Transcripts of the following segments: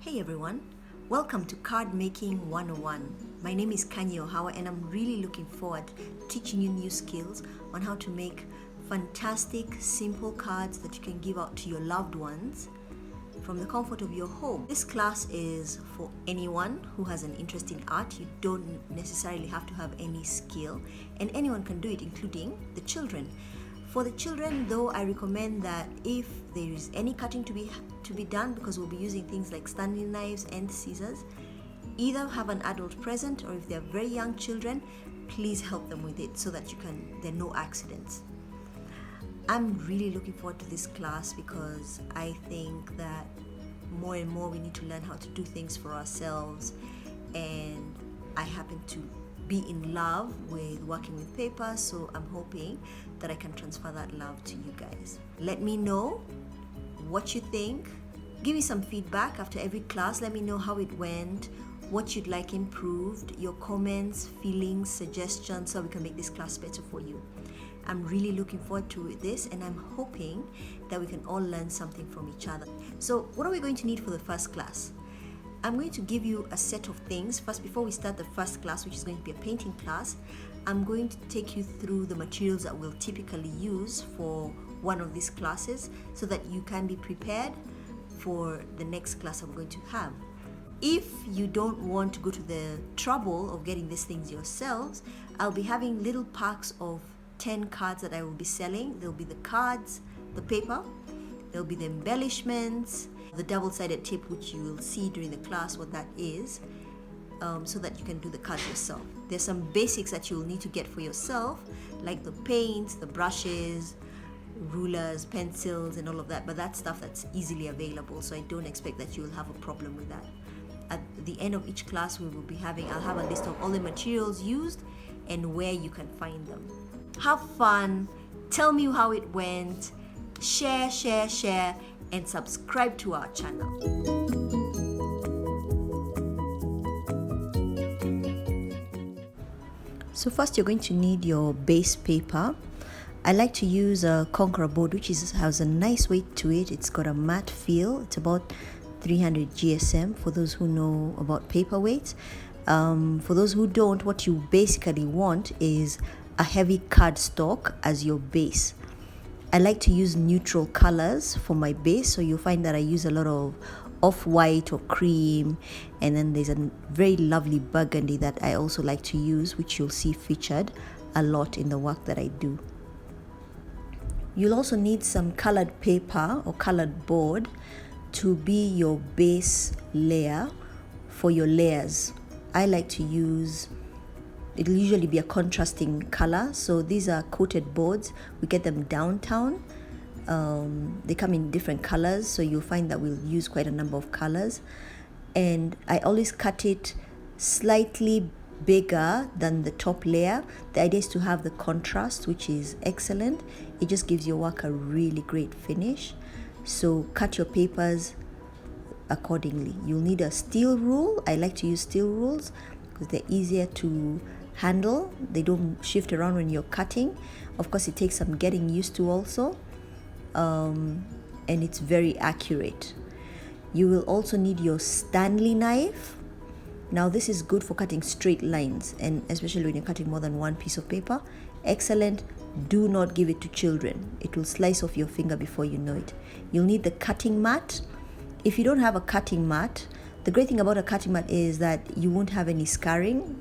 Hey everyone, welcome to Card Making 101. My name is Kanye Ohawa and I'm really looking forward to teaching you new skills on how to make fantastic, simple cards that you can give out to your loved ones from the comfort of your home. This class is for anyone who has an interest in art. You don't necessarily have to have any skill and anyone can do it, including the children. For the children though, I recommend that if there is any cutting to be done, because we'll be using things like Stanley knives and scissors, either have an adult present or if they're very young children, please help them with it so that there are no accidents. I'm really looking forward to this class because I think that more and more we need to learn how to do things for ourselves, and I happen to be in love with working with paper, so I'm hoping that I can transfer that love to you guys. Let me know what you think. Give me some feedback after every class. Let me know how it went, what you'd like improved, your comments, feelings, suggestions, so we can make this class better for you. I'm really looking forward to this and I'm hoping that we can all learn something from each other. So what are we going to need for the first class? I'm going to give you a set of things. First, before we start the first class, which is going to be a painting class, I'm going to take you through the materials that we'll typically use for one of these classes so that you can be prepared for the next class I'm going to have. If you don't want to go to the trouble of getting these things yourselves, I'll be having little packs of 10 cards that I will be selling. There'll be the cards, the paper, there'll be the embellishments, the double-sided tape, which you will see during the class what that is, so that you can do the cards yourself. There's some basics that you'll need to get for yourself, like the paints, the brushes, rulers, pencils, and all of that, but that's stuff that's easily available, so I don't expect that you will have a problem with that. At the end of each class I'll have a list of all the materials used and where you can find them. Have fun, tell me how it went, share, and subscribe to our channel. So first you're going to need your base paper. I like to use a Conqueror board, which has a nice weight to it. It's got a matte feel. It's about 300 GSM for those who know about paper weights. For those who don't, what you basically want is a heavy cardstock as your base. I like to use neutral colors for my base, so you'll find that I use a lot of off-white or cream, and then there's a very lovely burgundy that I also like to use, which you'll see featured a lot in the work that I do. You'll also need some colored paper or colored board to be your base layer for your layers. I like to use, it'll usually be a contrasting color, so these are coated boards. We get them downtown. They come in different colors, so you'll find that we'll use quite a number of colors, and I always cut it slightly bigger than the top layer. The idea is to have the contrast, which is excellent. It just gives your work a really great finish. So cut your papers accordingly. You'll need a steel rule. I like to use steel rules because they're easier to handle. They don't shift around when you're cutting. Of course, it takes some getting used to also, and it's very accurate. You will also need your Stanley knife. Now this is good for cutting straight lines, and especially when you're cutting more than one piece of paper. Excellent. Do not give it to children. It will slice off your finger before you know it. You'll need the cutting mat. If you don't have a cutting mat, the great thing about a cutting mat is that you won't have any scarring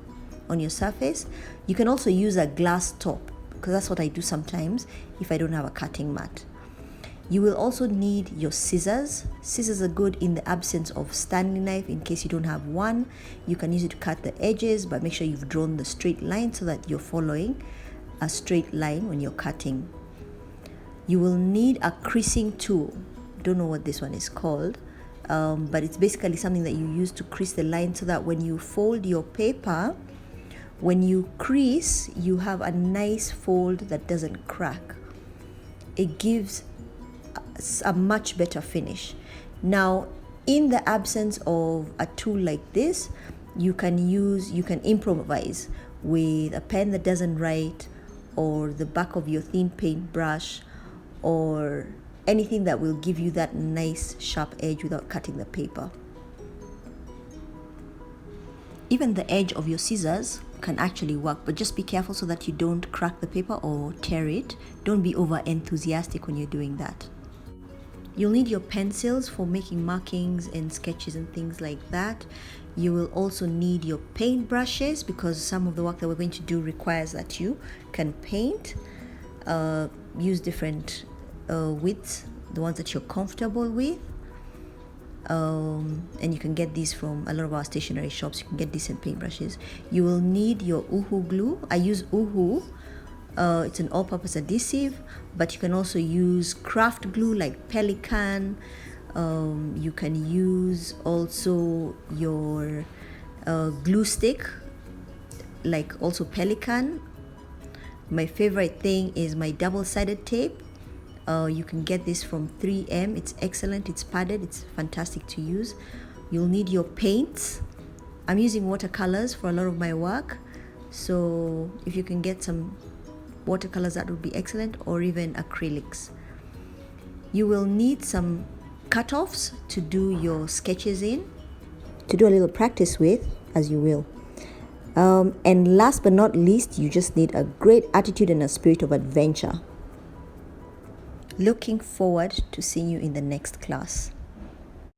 on your surface. You can also use a glass top, because that's what I do sometimes if I don't have a cutting mat. You will also need your scissors. Scissors are good in the absence of Stanley knife. In case you don't have one, you can use it to cut the edges, but make sure you've drawn the straight line so that you're following a straight line when you're cutting. You will need a creasing tool. Don't know what this one is called, but it's basically something that you use to crease the line so that when you fold your paper, when you crease, you have a nice fold that doesn't crack. It gives a much better finish. Now, in the absence of a tool like this, you can improvise with a pen that doesn't write, or the back of your thin paint brush, or anything that will give you that nice sharp edge without cutting the paper. Even the edge of your scissors can actually work, but just be careful so that you don't crack the paper or tear it. Don't be over enthusiastic when you're doing that. You'll need your pencils for making markings and sketches and things like that. You will also need your paint brushes because some of the work that we're going to do requires that you can paint. Use different widths, the ones that you're comfortable with. And you can get these from a lot of our stationery shops. You can get decent paintbrushes. You will need your Uhu glue. I use Uhu. It's an all-purpose adhesive, but you can also use craft glue like Pelican. You can use also your glue stick like also Pelican. My favorite thing is my double-sided tape. You can get this from 3M. It's excellent, it's padded, it's fantastic to use. You'll need your paints. I'm using watercolors for a lot of my work, so if you can get some watercolors, that would be excellent, or even acrylics. You will need some cut-offs to do your sketches in, to do a little practice with, as you will. And last but not least, you just need a great attitude and a spirit of adventure. Looking forward to seeing you in the next class.